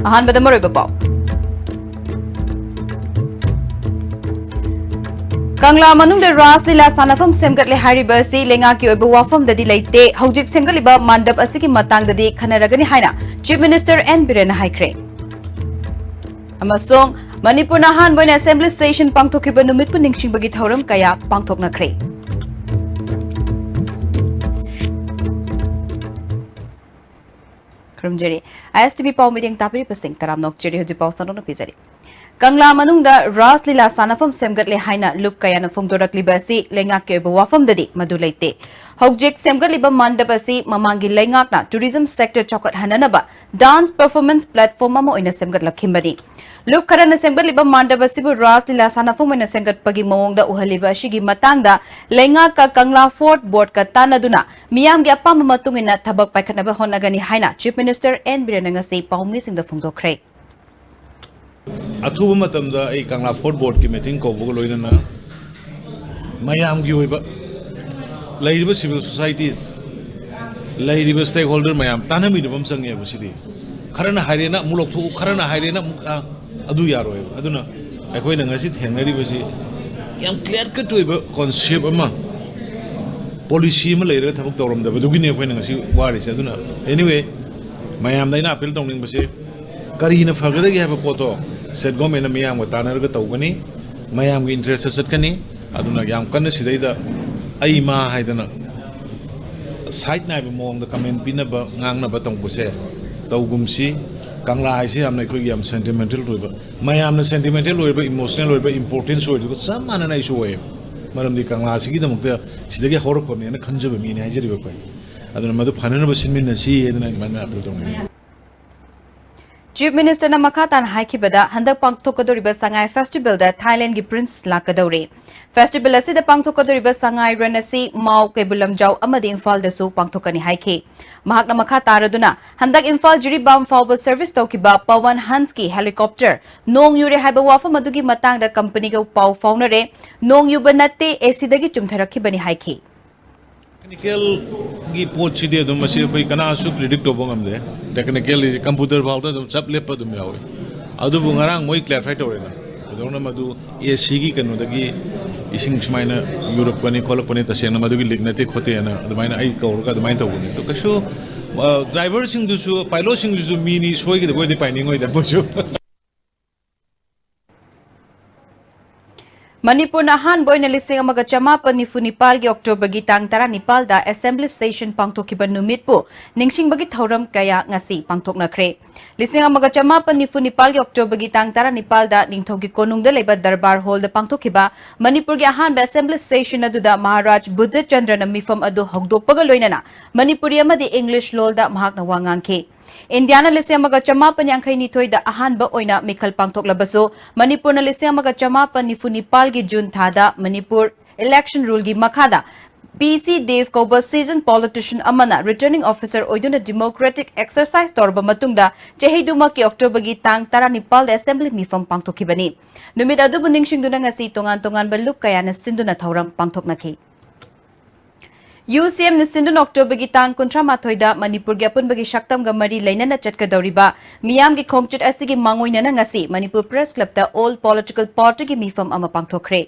ꯑꯍꯥꯟꯕꯗ ꯃꯔꯨꯑꯣꯏꯕ ꯄꯥꯎ ꯀꯪꯂꯥ ꯃꯅꯨꯡꯗ ꯔꯥꯁ ꯂꯤꯂꯥ ꯁꯥꯟꯅꯐꯝ ꯁꯦꯝꯒꯠꯂꯦ ꯍꯥꯏꯔꯤꯕ ꯑꯁꯤ ꯂꯩꯉꯥꯛꯀꯤ ꯑꯣꯏꯕ ꯋꯥꯐꯝꯗꯗꯤ ꯂꯩꯇꯦ ꯍꯧꯖꯤꯛ ꯁꯦꯝꯒꯠꯂꯤꯕ ꯃꯥꯟꯗꯞ ꯑꯁꯤꯒꯤ ꯃꯇꯥꯡꯗꯗꯤ ꯈꯟꯅꯔꯒꯅꯤ ꯍꯥꯏꯅ ꯆꯤꯐ ꯃꯤꯅꯤꯁꯇꯔ ꯑꯦꯟ ꯕꯤꯔꯦꯟꯅ ꯍꯥꯏꯈ꯭ꯔꯦ ꯑꯃꯁꯨꯡ ꯃꯅꯤꯄꯨꯔꯅ ꯑꯍꯥꯟꯕ ꯑꯣꯏꯅ ꯑꯦꯁꯦꯝꯕ꯭ꯂꯤ ꯁꯦꯁꯟ ꯄꯥꯡꯊꯣꯛꯈꯤꯕ ꯅꯨꯃꯤꯠꯄꯨ ꯅꯤꯡꯁꯤꯡꯕꯒꯤ ꯊꯧꯔꯝ ꯀꯌꯥ ꯄꯥꯡꯊꯣꯛꯅꯈ꯭ꯔꯦ ꯈꯨꯔꯨꯝꯖꯔꯤ ISTV ꯄꯥꯎ ꯃꯤꯠꯌꯦꯡ ꯇꯥꯕꯤꯔꯤꯕꯁꯤꯡ ꯇꯔꯥꯝ ꯅꯣꯛꯆꯔꯤ ꯍꯧꯖꯤꯛ ꯄꯥꯎ ꯁꯟꯗꯣꯛꯅ ꯄꯤꯖꯔꯤ ꯀꯪꯂꯥ ꯃꯅꯨꯡꯗ ꯔꯥꯁ ꯂꯤꯂꯥ ꯁꯥꯟꯅꯐꯝ ꯁꯦꯝꯒꯠꯂꯦ ꯍꯥꯏꯅ ꯂꯨꯞ ꯀꯌꯥꯅ ꯐꯣꯡꯗꯣꯔꯛꯂꯤꯕ ꯑꯁꯤ ꯂꯩꯉꯥꯛꯀꯤ ꯑꯣꯏꯕ ꯋꯥꯐꯝꯗꯗꯤ ꯃꯗꯨ ꯂꯩꯇꯦ ꯍꯧꯖꯤꯛ ꯁꯦꯝꯒꯠꯂꯤꯕ ꯃꯥꯟꯗꯞ ꯑꯁꯤ ꯃꯃꯥꯡꯒꯤ ꯂꯩꯉꯥꯛꯅ ꯇꯨꯔꯤꯖꯝ ꯁꯦꯛꯇꯔ ꯆꯥꯎꯈꯠꯍꯟꯅꯅꯕ ꯗꯥꯟꯁ ꯄꯔꯐꯣꯔꯃꯦꯟꯁ ꯄ꯭ꯂꯦꯠꯐꯣꯔꯝ ꯑꯃ ꯑꯣꯏꯅ ꯁꯦꯝꯒꯠꯂꯛꯈꯤꯕꯅꯤ ꯂꯨꯞ ꯈꯔꯅ ꯁꯦꯝꯒꯠꯂꯤꯕ ꯃꯥꯟꯗꯞ ꯑꯁꯤꯕꯨ ꯔꯥꯁ ꯂꯤꯂꯥ ꯁꯥꯟꯅꯐꯝ ꯑꯣꯏꯅ ꯁꯦꯝꯒꯠꯄꯒꯤ ꯃꯑꯣꯡꯗ ꯎꯍꯜꯂꯤꯕ ꯑꯁꯤꯒꯤ ꯃꯇꯥꯡꯗ ꯂꯩꯉꯥꯛꯀ ꯀꯪꯂꯥ ꯐꯣꯔꯠ ꯕꯣꯔꯗꯀ ꯇꯥꯟꯅꯗꯨꯅ ꯃꯤꯌꯥꯝꯒꯤ ꯑꯄꯥꯝꯕ ꯃꯇꯨꯡ ꯏꯟꯅ ꯊꯕꯛ ꯄꯥꯏꯈꯠꯅꯕ ꯍꯣꯠꯅꯒꯅꯤ ꯍꯥꯏꯅ ꯆꯤꯐ ꯃꯤꯅꯤꯁꯇꯔ ꯑꯦꯟ ꯕꯤꯔꯦꯟꯅ ꯉꯁꯤ ꯄꯥꯎꯃꯤꯁꯤꯡꯗ ꯐꯣꯡꯗꯣꯛꯈ꯭ꯔꯦ ꯑꯊꯨꯕ ꯃꯇꯝꯗ ꯑꯩ ꯀꯪꯂꯥ ꯐꯣꯔꯠ ꯕꯣꯔꯗꯀꯤ ꯃꯤꯇꯤꯡ ꯀꯧꯕꯒ ꯂꯣꯏꯅꯅ ꯃꯌꯥꯝꯒꯤ ꯑꯣꯏꯕ ꯂꯩꯔꯤꯕ ꯁꯤꯚꯤꯜ ꯁꯣꯁꯥꯏꯇꯤꯁ ꯂꯩꯔꯤꯕ ꯁ꯭ꯇꯦꯛ ꯍꯣꯜꯗꯔ ꯃꯌꯥꯝ ꯇꯥꯟꯅꯃꯤꯟꯅꯕ ꯑꯃ ꯆꯪꯉꯦꯕ ꯁꯤꯗꯤ ꯈꯔꯅ ꯍꯥꯏꯔꯦꯅ ꯑꯃꯨꯛ ꯂꯧꯊꯣꯛꯎ ꯈꯔꯅ ꯍꯥꯏꯔꯦꯅ ꯑꯃꯨꯛ ꯑꯗꯨ ꯌꯥꯔꯣꯏꯕ ꯑꯗꯨꯅ ꯑꯩꯈꯣꯏꯅ ꯉꯁꯤ ꯊꯦꯡꯅꯔꯤꯕꯁꯤ ꯌꯥꯝ ꯀ꯭ꯂꯤꯌꯔ ꯀꯠ ꯑꯣꯏꯕ ꯀꯣꯟꯁꯦꯞ ꯑꯃ ꯄꯣꯂꯤꯁꯤ ꯑꯃ ꯂꯩꯔꯒ ꯊꯕꯛ ꯇꯧꯔꯝꯗꯕꯗꯨꯒꯤꯅꯤ ꯑꯩꯈꯣꯏꯅ ꯉꯁꯤ ꯋꯥꯔꯤꯁꯦ ꯑꯗꯨꯅ ꯑꯦꯅꯤꯋꯦ ꯃꯌꯥꯝꯗ ꯑꯩꯅ ꯑꯄꯤꯜ ꯇꯧꯅꯤꯡꯕꯁꯦ ꯀꯔꯤꯅ ꯐꯒꯗꯒꯦ ꯍꯥꯏꯕ ꯄꯣꯠꯇꯣ ꯁ꯭ꯇꯦꯠ ꯒꯣꯔꯃꯦꯟꯅ ꯃꯤꯌꯥꯝꯒ ꯇꯥꯟꯅꯔꯒ ꯇꯧꯒꯅꯤ ꯃꯌꯥꯝꯒꯤ ꯏꯟꯇꯔꯦꯁꯇ ꯆꯠꯀꯅꯤ ꯑꯗꯨꯅ ꯌꯥꯝ ꯀꯟꯅ ꯁꯤꯗꯩꯗ ꯑꯩ ꯃꯥ ꯍꯥꯏꯗꯅ ꯁꯥꯏꯠ ꯅꯥꯏꯕ ꯃꯑꯣꯡꯗ ꯀꯃꯦꯟ ꯄꯤꯅꯕ ꯉꯥꯡꯅꯕ ꯇꯧꯕꯁꯦ ꯇꯧꯒꯨꯝꯁꯤ ꯀꯪꯂꯥ ꯍꯥꯏꯁꯦ ꯌꯥꯝꯅ ꯑꯩꯈꯣꯏꯒꯤ ꯌꯥꯝ ꯁꯦꯟꯇꯤꯃꯦꯟꯇꯦꯜ ꯑꯣꯏꯕ ꯃꯌꯥꯝꯅ ꯁꯦꯟꯇꯤꯃꯦꯟꯇꯦꯜ ꯑꯣꯏꯕ ꯏꯃꯣꯁꯅꯦꯜ ꯑꯣꯏꯕ ꯏꯝꯄꯣꯔꯇꯦꯟꯁ ꯑꯣꯏꯔꯤꯕ ꯆꯞ ꯃꯥꯟꯅꯅ ꯑꯩꯁꯨ ꯑꯣꯏꯌꯦꯕ ꯃꯔꯝꯗꯤ ꯀꯪꯂꯥ ꯑꯁꯤꯒꯤꯗꯃꯛꯇ ꯁꯤꯗꯒꯤ ꯍꯧꯔꯛꯄꯅꯦꯅ ꯈꯟꯖꯕ ꯃꯤꯅꯤ ꯍꯥꯏꯖꯔꯤꯕ ꯑꯩꯈꯣꯏ ꯑꯗꯨꯅ ꯃꯗꯨ ꯐꯅꯅꯕ ꯁꯤꯟꯃꯤꯟꯅꯁꯤ ꯑꯗꯨꯅ ꯑꯗꯨꯃꯥꯏꯅ ꯑꯄꯤꯜ ꯇꯧꯅꯤꯡꯉꯤ Chief Minister na makha tan haikibada handak pangthokadoriba sangai festival da Thailand gi prince lakadori festival asida pangthokadoriba sangai ranasi mau kebulam jaw amadi Imphal da su pangthokani haiki mahakna makha taraduna handak Imphal jiribam fawba service tokiba Pawan Hans ki helicopter nong yure haiba wafa madugi matang da company ga paw fawnare nong yuba natte esidagi chumtharakibani haiki technical की pot सिदे दम मसे कोई Kanasu predict तोबो ngamde technical computer फाउदा दम सब लेप दम यावे अदु बुंगारांग मोय क्लैरिफाई तोरेना दोना मदु एसी की कनो दगी इसिंग सुमाइना यूरोप कनी कोलक कनी तसेना मदुगी लिगनते खोतेना अदमाइना आई कौरका अदमाइन तोबुनी तो कशु ड्राइवर सिंग दुसु पायलट सिंग दुसु मिनी सोयगी दबोय दे पाइनिंग होय दबोसु Manipur na han boy na lising amaga chamapan ni Funipal gi October gi tang tara nipal da assembly session pangthokiba numit pu ningsing bagi thoram kaya ngasi pangthokna khre lising amaga chamapan ni Funipal gi October gi tang tara nipal da ningthogi konung da leba darbar hall da pangthokiba Manipur gi han ba assembly session adu da Maharaj Buddha Chandra na mifam adu hogdokpaga loinana Manipuri amadi English lol da mahakna wangang ke Indiana lisemaga chamapan yankhai nithoi da ahan ba oina mikhal pangthoklabaso Manipur na lisemaga chamapan nifu Nepal gi June thada Manipur election rule gi makhada PC Dev Koba seasoned politician amana returning officer oiduna democratic exercise torba matungda chehiduma ki October gi tang tara Nepal assembly mifam pangthokibani numit adu buning singduna ngasi tongan tongan balup kayana sinduna thauram pangthoknaki UCM Nisindun October gi tang kuntra mathoida Manipur gi apunbagi shaktam ga mari leinana chatkadoriba miyam gi khomchit asigi mangoina na ngasi Manipur Press Club da all political party gi mifam ama pangthokre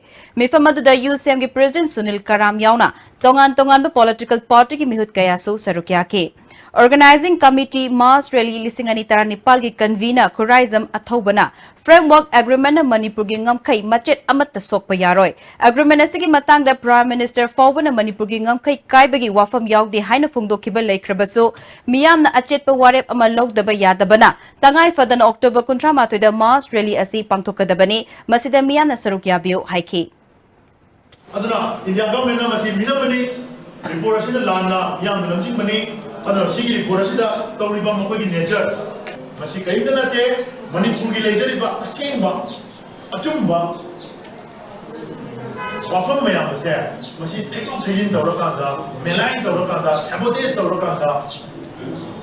mifam adu da UCM gi President Sunil Karam yauna tongan tongan ba political party gi mihut kaya so sarukya ke Organizing Committee Mass Rally Lisingani Tara Nepal gi convener Khurizam Athobana Framework Agreement na Manipur gi ngamkhai machet amatta sokpa yaroi Agreement asigi matang da Prime Minister Fawbana Manipur gi ngamkhai kaibagi wafam yaugde haina phungdokhiba leikhrabasu miyam na achetpa warep ama logdaba yadabana tangai fadana October 13 da Mass Rally asi pangthokadabani masida miyam na saruk yabiu haiki aduna India government na masi minamani report asina lana yam namjing mani aduna sigi report asida tawriba makoi gi nature masi kaimda nate Manipur gi leijariba asengba achumba wafam mayam se masi thekong thejin dawrakanda melain dawrakanda sabotage dawrakanda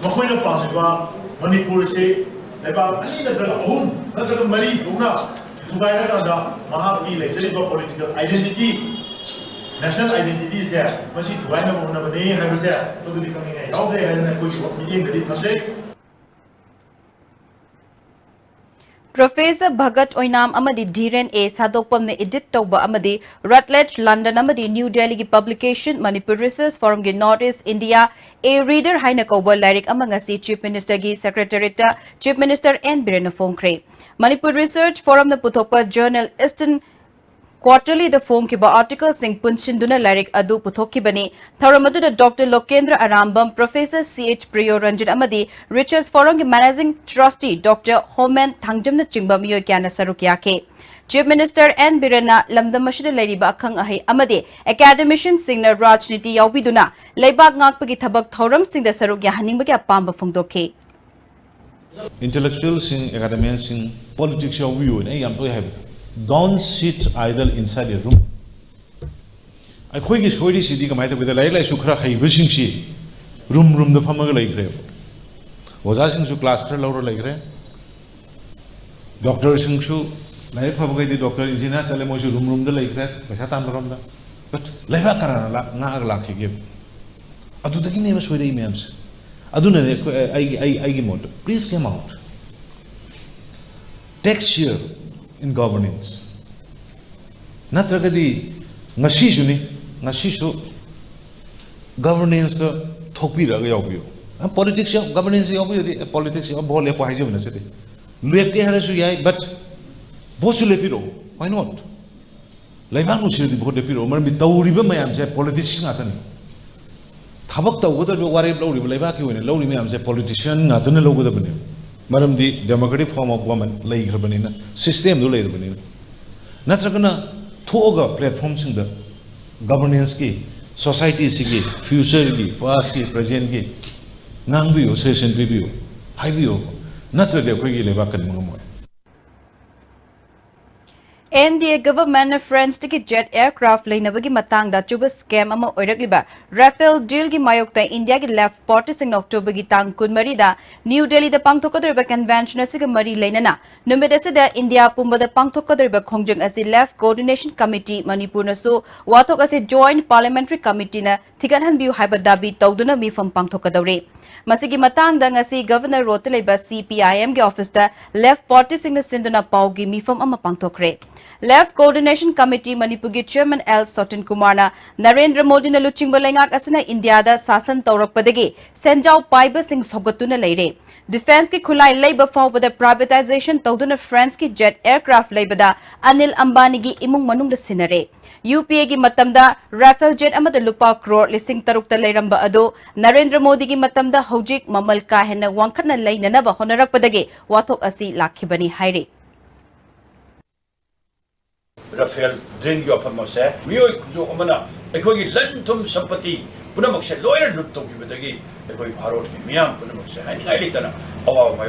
makoi na pamiba Manipur se leba ani nadraga ahum nadraga mari thuna thugaira kanda mahaki leijariba political identity national identity se masi thugaina bona bane haibase to di kangi yaudre haina koi meeting dadi thamjai Professor Bhagat Oinam amadi Dhiren A Sadokpamne edit tauba amadi Rutledge London amadi New Delhi ki publication Manipur Research Forum ki Northeast India A Reader haina kauba lyric amangasi Chief Minister ki Secretariat Chief Minister N Biren Phongkre Manipur Research Forum na puthokpa Journal Eastern Quarterly the form kiba article sing punshinduna lyric adu puthokki bani Tharamadu the Dr. Lokendra Arambam Professor CH Priyo Ranjan Amadi Richards Forum ki Managing Trustee Dr. Homan Thangjamna Chingba Miyo Kyana Sarukyake Chief Minister N Birena Lamdamashida Ladiba Khang Ahi Amadi Academician Singna Rajniti Yaubiduna Laibak Ngakpagi Thabak Thoram Sing the Sarukya Hanimbagi Apamba Fungdoke Intellectuals sing, academics sing, politics yaubio ne yam toy have. Don't sit idle inside a room. I quite is what is sitting with the light like Sukra, wishing she room the farmer like grave. Was asking to class Laura like grave. Doctor Singsu, life of the doctor engineer Salamoshi room the like grave, Vasatam but Leva Nagla give. Adu the Guinea was with emails. Aduna, I give out. Please come out. Texture in governance. Natragadi Nashishu governance the Topira Yobio. And politics governance Yobio, politics of Bole Pahizum in the city. Lueke Harasuya, but Bosulepiro, why not? Laivanu should be Bodepiro, maybe Tauriba Mayam said politician. Tabakta would have worried Lodi Levaki and Lodi Mayam said politician, not in a logo the Madam the democratic form of woman lay Rabanina, system do lay Rabanina. Natragana Toga platforms in the governance key, society sigi, future key, fast key, present key, Nangvio, session review, high view, Natraga Quiggy Levakan Mumo. NDA government friends ticket jet aircraft lane nabagi matang da chuba scam ama oiragliba Rafael deal gi mayokta India gi left party sing October gi tang kunmari da New Delhi da pangthokadriba convention asiga mari leinana numit asida India pumba da pangthokadriba khongjang asi left coordination committee Manipur na su wathok asi joint parliamentary committee na thiganhan biu haiba dabi tawduna mifam pangthokadawre masigi matang da ngasi governor roteleba CPIM gi office da left party sing na sinduna pau gi mifam ama pangthokre Left Coordination Committee Manipuri Chairman L. Sotin Kumarna Narendra Modi na luching balengak asina India da sasan taurakpadagi Senjau Paiba Singh Sogatuna Leire. Defense ki khulai labor fawbada privatization tawduna France ki jet aircraft labada Anil Ambani gi imung manung da sinare. UPA gi matamda Rafale jet amada lupa crore lising tarukta leiramba ado Narendra Modi gi matamda hojik mamal ka henna wangkhatna leinana ba honarakpadagi wathok asi lakhibani haire. Rafael drain your Pamose, Mio Amana, a Kogi Lentum Sampati, Punamoxe, lawyer Lutoki Badagi, a Koi Parot, Miam Punamoxe, and Ilitana, our my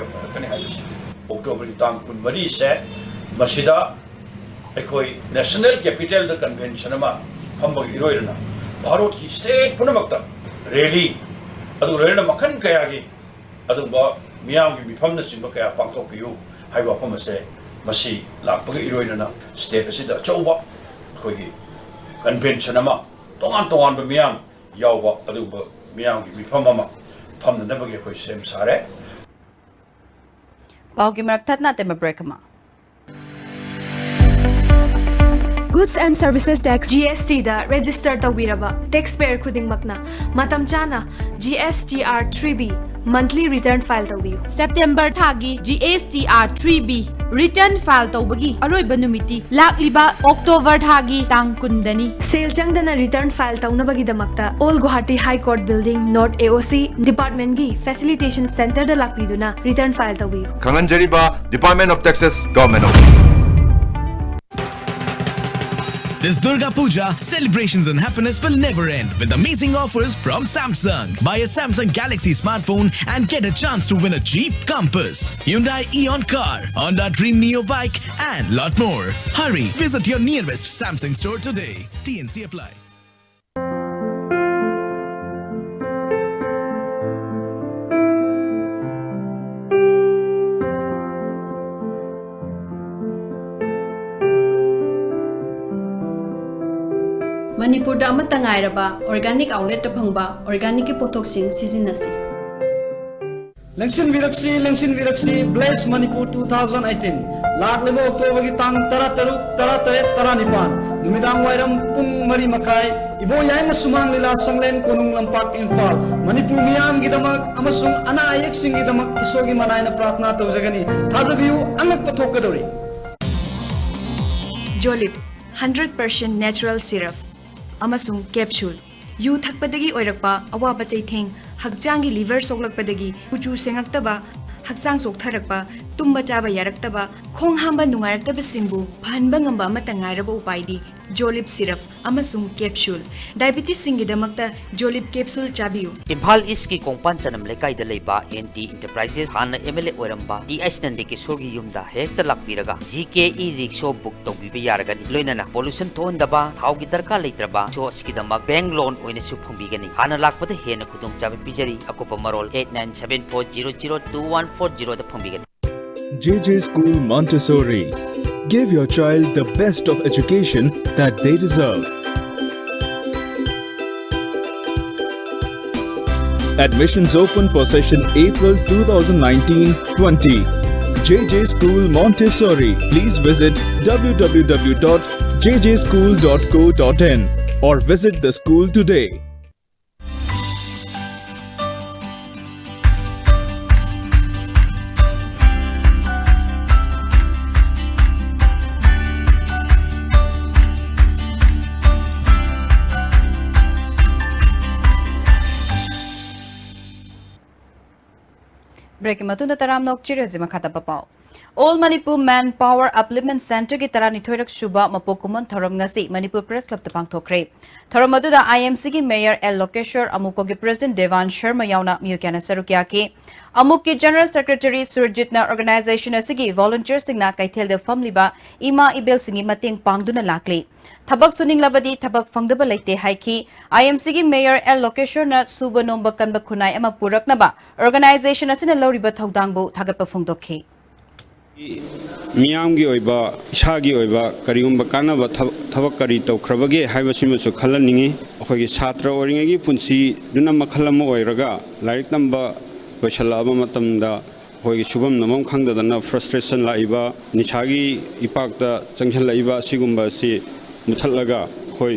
October Tang Kunmari said, Masida, a Koi National Capital, the Convention, Humble Heroina, Parot Ki State Punamakta, really, Adurena Makan Kayagi, Adumba, Miam, be promised in Baka Pantopiu, Haiwa Pamase. Masi lakpaga iroina state asida chauba khoi convention ama tongan ba miyam yawba aduba miyam gi mifam ama famna nabagi khoi sem sare Paugi marak thatna tema break ma Goods and Services Tax GST da register tawiraba taxpayer khudingmakna matam chana GSTR 3B monthly return file tawiyu September thagi GSTR 3B return file tawbagi aroiba numiti lakliba October thagi tang kundani sale changdana return file tawnabagi damakta All Guwahati High Court Building North AOC Department gi Facilitation Center da lakpiduna return file tawiyu Kanganjariba Department of Taxes Government of This Durga Puja, celebrations and happiness will never end with amazing offers from Samsung. Buy a Samsung Galaxy smartphone and get a chance to win a Jeep Compass, Hyundai Eon car, Honda Dream Neo bike and lot more. Hurry, visit your nearest Samsung store today. TNC apply. Manipur da amata ngairaba organic outlet ta phangba organic ki pothok sing sizinasi Lengsin Viraksi, Bless Manipur 2018. Lak lima Oktober ki tang tara teruk, tara teret, tara nipan. Numidang wairam pung mari makai. Ibo yai masumang lila sanglen konung lampak Imphal. Manipur miyam gidamak amasung ana ayek sing gidamak isogi manay na pratna tawjagani. Thajabiu anak pathokadori. Jolip 100% natural syrup amasung capsule yu thakpadagi oirakpa awaba chaitheng hakjangi liver soklakpadagi kuchu sengaktaba hakjang soktharakpa tumba chaba yaraktaba khong hamba nungaraktaba singbu phanba ngamba amata ngairaba upaidi Jolip syrup amasung capsule diabetes singidamakta Jolip capsule chabiu Imphal East ki Kongpan Chanam Lekai da leiba NT Enterprises hana MLA oiramba DH Nandi ki sogi yumda hekta lakpiraga GKE rickshaw book tawbiba yaragani loinana pollution thondaba thaugi darka leitraba so sikidamak bank loan oina su phongbigani hana lakpada hena khudung chabi bijari akopa marol 8974002140 da phongbigani JJ School Montessori. Give your child the best of education that they deserve. Admissions open for session April 2019-20. JJ School Montessori. Please visit www.jjschool.co.in or visit the school today. Breaking matunda taram nok chirezima khata papau. All Manipur Manpower Upliftment Center ki tarani thoirak shuba mapokumon thoram ngasi Manipur Press Club ta pangthokre. Thoram aduda IMC ki Mayor L Lokeshwar amuko ki President Devan Sharma yauna miyukana sarukya ki amuk ki General Secretary Surjitna Organization asigi volunteer singna kaithel de famliba ima ibel singi mateng pangduna lakli. Thabak suning labadi thabak fangdaba leite haiki IMC ki Mayor L Lokeshwar na suba nomba kanba khunai ama puraknaba organization asina loriba thodangbu thagatpa phungdokhi. मियाम की ओइबा इसागी ओइबा करिगुम कानब थबक करी तौख्रबगे हाइबसिमसु खलनिंगे अखोगी छात्र ओरिंगेगी पुंसी दुना मखलम ओइरगा like number लोइसलाबा मतमदा अखोगी सुबम नमम खंगदना फ्रस्ट्रेशन लाइबा निसागी इपाकता चंगछल लाइबा सिगुम्बा सि मुथलगा अखोई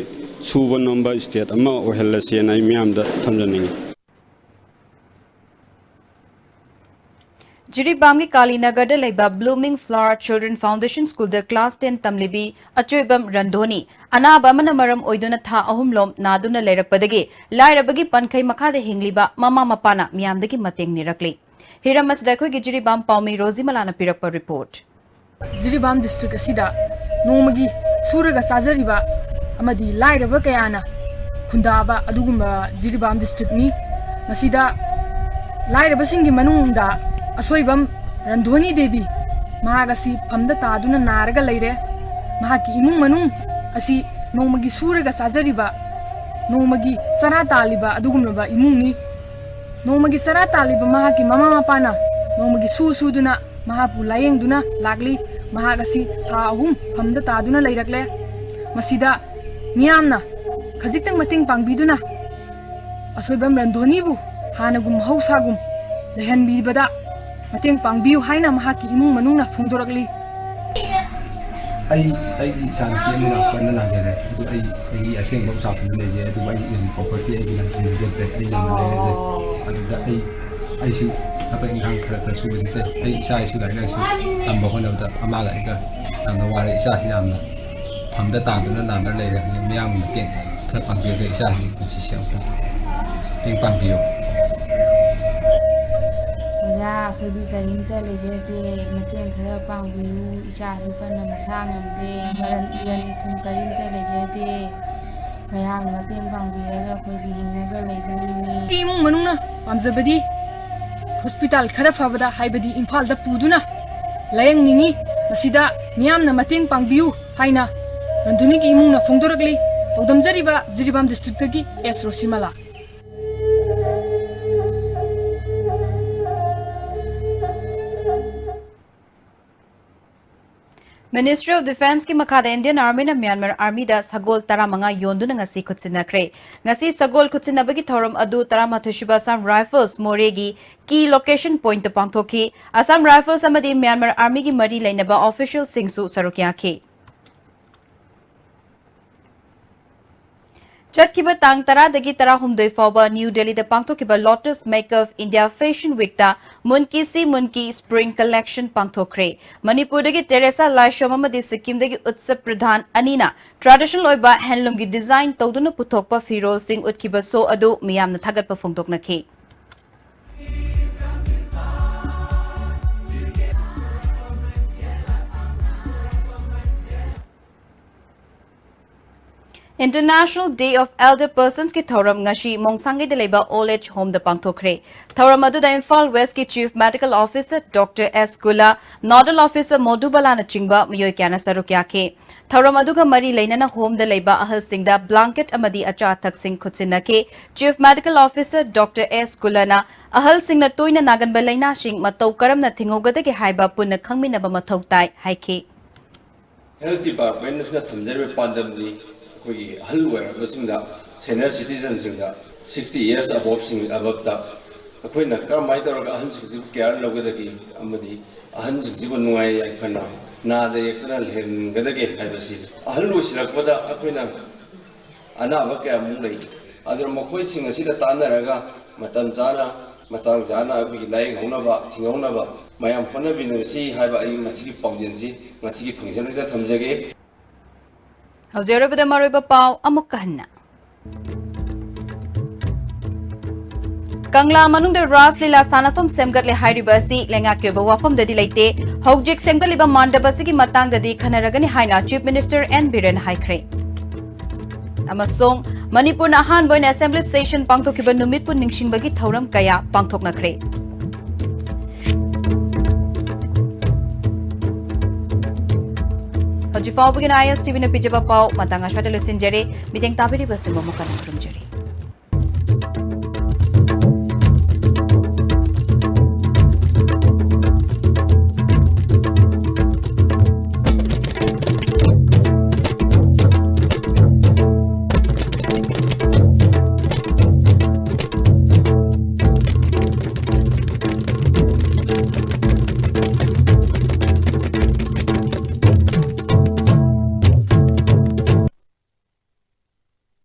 सुब नंबर स्टेट अमा ओहेलसेना मियामदा थमजनिंगे Jiribam ki Kalinagar da leiba Blooming Flower Children Foundation School da class 10 tamlibi achoibam randhoni anaba mana maram oiduna tha ahumlom naduna leirakpadagi lairabagi pankhai makha da hingliba mama mapana miyamdagi mateng nirakli hiramas da khoi gi Jiribam Paumi Rozi Malana pirakpa report Jiribam district asida nomagi suraga sajariba amadi lairaba kayana khundaba adugumba Jiribam district ni masida lairaba singi manungda Asoibam Randhoni Devi Mahagasi Pamda Taduna Naraga Leire Mahaki Imung Manung Asi Nomagi Suraga Sazariba Nomagi Sarataliba Adugumaba Imungni Nomagi Sarataliba Mahaki Mama Mapana Nomagi Suduna Mahapu Layeng Duna Lagli Mahagasi Tahum Pamda Taduna Leirakle Masida Miyamna Kazitang Mating Pangbiduna Asoibam Randhoni Bu Hanagum Hausagum Lehan Bibada Mateng pangbiu haina mahaki imung manungna phungdorakli ai santi ni na pan na jere du ai aseng bom sa phun le je du ai in property ai lan chim je te ai lan le je adu da ai su apa ingang khara su se ai sai su lai lai su tam ba hon da ama la ga tam da wa le isa si nam pham da ta du na nam da le ya myang teng tha pangbiu ge isa si ku chi xiao teng pangbiu Ya, kodi karim ta lejete mateng khara pangbiu isa rupan na masang amde maran iyan itum karim ta lejete mayang mateng pangbiu ga kodi hinna ga leiduni imung manungna pamjabadi hospital khara fabada haibadi Imphal da puduna layang ningi masida miyamna mateng pangbiu haina Randhoni ki imungna phongdorakli todamjariba Jiribam district ki S Rosimala Ministry of Defense ki makhada Indian Army na Myanmar Army da sagol taramanga yonduna ngasi khutsinakre. Ngasi sagol khutsinabagi thoram adu taramathushba Assam Rifles Moregi key location point ta pangthoki. Assam Rifles amadi Myanmar Army ki mari lainaba official singsu sarukya Chatkiba tang tara dagi tara humdoi fauba New Delhi da pangthokiba Lotus Make of India Fashion Week da Munki Si Munki Spring Collection pangthokre. Manipur dagi Teresa Laishom amadi Sikkim dagi Utsap Pradhan Anina traditional oiba handloom gi design tawduna puthokpa firol sing utkiba so adu miyamna thagatpa phongdoknakhi. International Day of Elder Persons ki thoram ngashi Mongsangi de leba old age home da pangthokre. Thoram adu da Imphal West ki Chief Medical Officer Dr. S. Gula, Nodal Officer Modubala na chingba miyoy kyana sarukya ke. Thoram adu ka mari lainana home da leba ahal sing da blanket amadi acha thak sing khutsina ke. Chief Medical Officer Dr. S. Gula na ahal sing na toina nagan ba laina sing matau karam na thingogada ke haiba punna khangmina ba mathau tai haike. Health Department na thamjare pandam ni we halware senior citizens 60 years above the akwai na karamai da raga ahan sing care logada ki amadi ahan sing nuai aikana na da yakna len gada ke haibasi ahalu sirakpada akwai na ana ba ka mu nei adar makoi sing asida tanaraga matang jana akwai lai ngona ba thingona ba mayam phana binasi haiba ai masigi pawjensi masigi function da thamjage Hauserabada maroiba pau amuk kahanna. Kangla manung da Ras Lila Sanafam Semgatle Hairibasi, Lenga Kyoba Wafam the Delate, Hogjik Semgaliba Mandabasiki Matang the Kanaragani Haina, Chief Minister and Biren Haikre. Amasong, Manipur Nahan Boy Assembly Station Pangtokiba Numipun Ningshin Bagi Thoram Kaya Pangtok Nakre. Hajifau bugin IS TV na pijaba pau matanga shadalo sinjare miteng tabiri basimba mukana kurumjari.